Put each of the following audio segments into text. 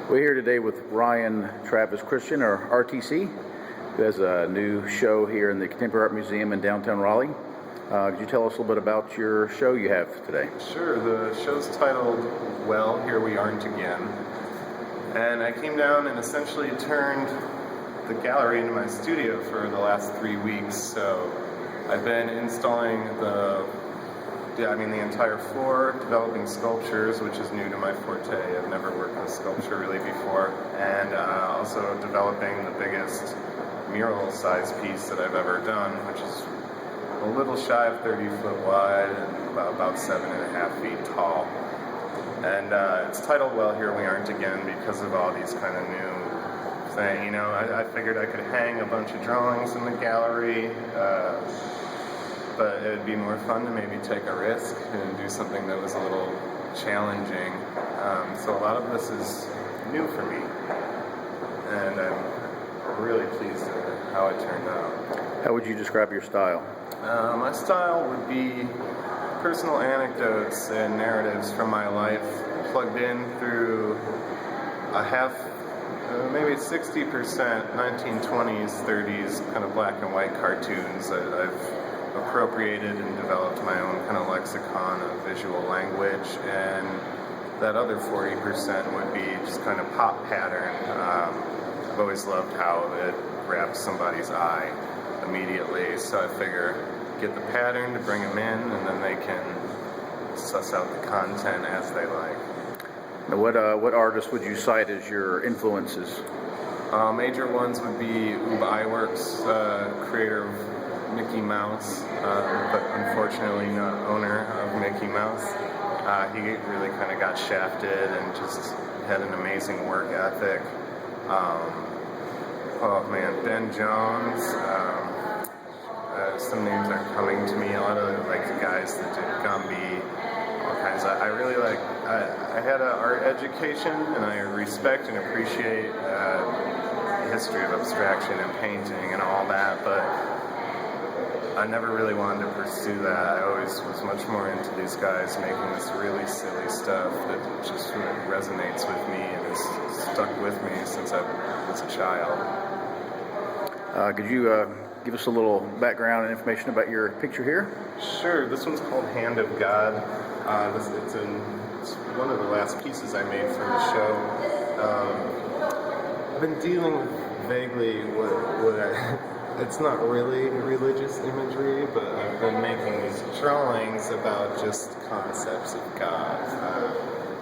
We're here today with Ryan Travis Christian, or RTC, who has a new show here in the Contemporary Art Museum in downtown Raleigh. Could you tell us a little bit about your show you have today? Sure. The show's titled, Well, Here We Aren't Again. And I came down and essentially turned the gallery into my studio for the last 3 weeks. So I've been installing the entire floor, developing sculptures, which is new to my forte. I've never worked with sculpture really before. And also developing the biggest mural size piece that I've ever done, which is a little shy of 30 foot wide and about 7.5 feet tall. And it's titled, Well, Here We Aren't Again, because of all these kind of new things. You know, I figured I could hang a bunch of drawings in the gallery, but it would be more fun to maybe take a risk and do something that was a little challenging. So a lot of this is new for me, and I'm really pleased with how it turned out. How would you describe your style? My style would be personal anecdotes and narratives from my life plugged in through a maybe 60% 1920s, 30s kind of black and white cartoons that I've appropriated and developed my own kind of lexicon of visual language, and that other 40% would be just kind of pop pattern. I've always loved how it grabs somebody's eye immediately, so I figure get the pattern to bring them in, and then they can suss out the content as they like. Now, what artists would you cite as your influences? Major ones would be Ub Iwerks, creator of Mickey Mouse, but unfortunately not owner of Mickey Mouse. He really kind of got shafted and just had an amazing work ethic. Ben Jones. Some names aren't coming to me. A lot of like the guys that did Gumby, all kinds. I really like. I had an art education, and I respect and appreciate the history of abstraction and painting and all that, but I never really wanted to pursue that. I always was much more into these guys making this really silly stuff that just really resonates with me and has stuck with me since I was a child. Could you give us a little background and information about your picture here? Sure. This one's called Hand of God. It's one of the last pieces I made for the show. I've been dealing with vaguely it's not really religious imagery, but I've been making these drawings about just concepts of God.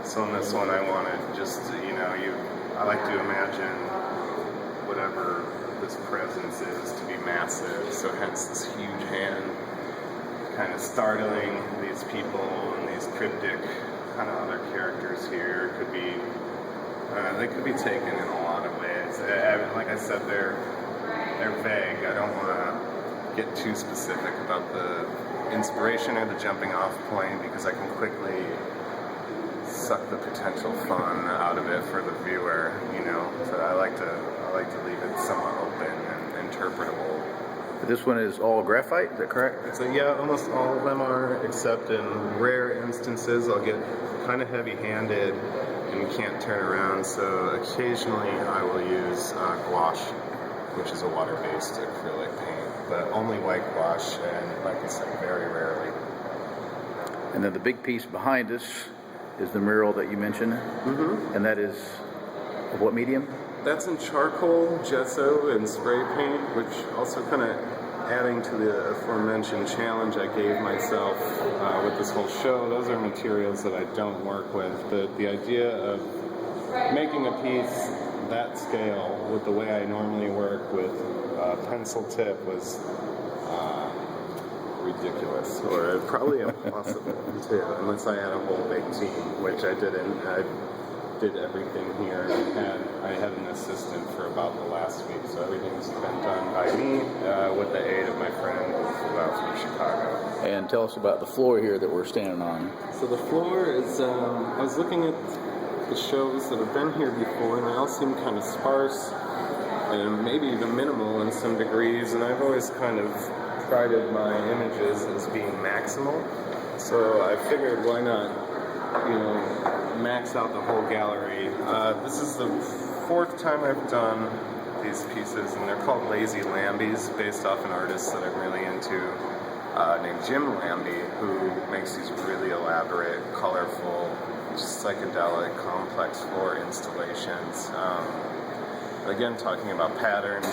So in this one I wanted just, I like to imagine whatever this presence is to be massive, so hence this huge hand kind of startling these people and these cryptic kind of other characters here. They could be taken in a lot of ways. Like I said, they're vague. I don't want to get too specific about the inspiration or the jumping off point, because I can quickly suck the potential fun out of it for the viewer, So I like to leave it somewhat open and interpretable. This one is all graphite, is that correct? So yeah, almost all of them are, except in rare instances I'll get kind of heavy-handed and can't turn around, so occasionally I will use gouache, which is a water-based acrylic paint, but only white gouache, and like I said, very rarely. And then the big piece behind us is the mural that you mentioned, and that is of what medium? That's in charcoal, gesso, and spray paint, which also kind of adding to the aforementioned challenge I gave myself with this whole show. Those are materials that I don't work with, but the idea of making a piece that scale with the way I normally work with pencil tip was ridiculous, or probably impossible too, unless I had a whole big team, which I didn't. I did everything here. I had an assistant for about the last week, so everything's been done by me with the aid of my friend who flew out from Chicago. And tell us about the floor here that we're standing on. So the floor is, I was looking at the shows that have been here before, and they all seem kind of sparse and maybe even minimal in some degrees, and I've always kind of prided my images as being maximal, so I figured why not, max out the whole gallery. This is the 4th time I've done these pieces, and they're called Lazy Lambies, based off an artist that I'm really into named Jim Lambie, who makes these really elaborate, colorful, just psychedelic, complex floor installations. Again, talking about pattern,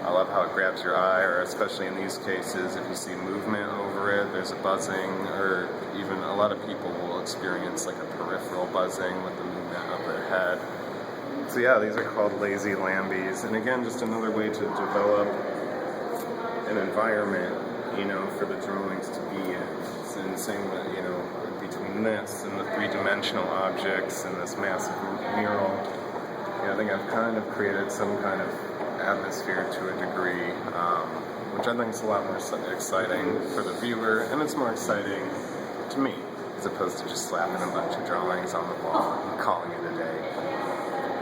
I love how it grabs your eye, or especially in these cases, if you see movement over it, there's a buzzing, or even a lot of people will experience like a peripheral buzzing with the movement of their head. So yeah, these are called Lazy Lambies, and again, just another way to develop an environment, you know, for the drawings to be in. It's in the same way, you know, between this and the 3-dimensional objects and this massive mural. Yeah, I think I've kind of created some kind of atmosphere to a degree, which I think is a lot more exciting for the viewer, and it's more exciting to me, as opposed to just slapping a bunch of drawings on the wall and calling it a day.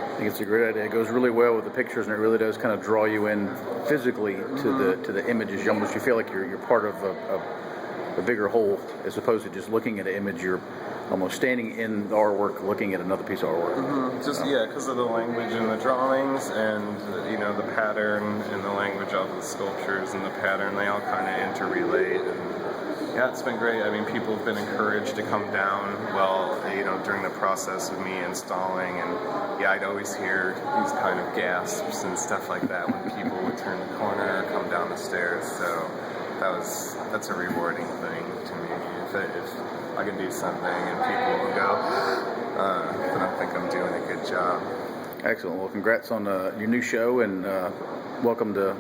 I think it's a great idea. It goes really well with the pictures, and it really does kind of draw you in physically to the images. You feel like you're part of a bigger whole, as opposed to just looking at an image. You're almost standing in the artwork, looking at another piece of artwork. Just yeah, because of the language in the drawings, and you know, the pattern and the language of the sculptures and the pattern, they all kind of interrelate. And yeah, it's been great. I mean, people have been encouraged to come down you know, during the process of me installing, and yeah, I'd always hear these kind of gasps and stuff like that when people would turn the corner or come down the stairs. So that's a rewarding thing to me. If I can do something and people will go, then I think I'm doing a good job. Excellent. Well, congrats on your new show, and welcome to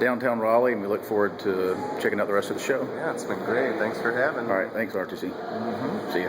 downtown Raleigh, and we look forward to checking out the rest of the show. Yeah, it's been great. Thanks for having me. All right. Thanks, RTC. See ya.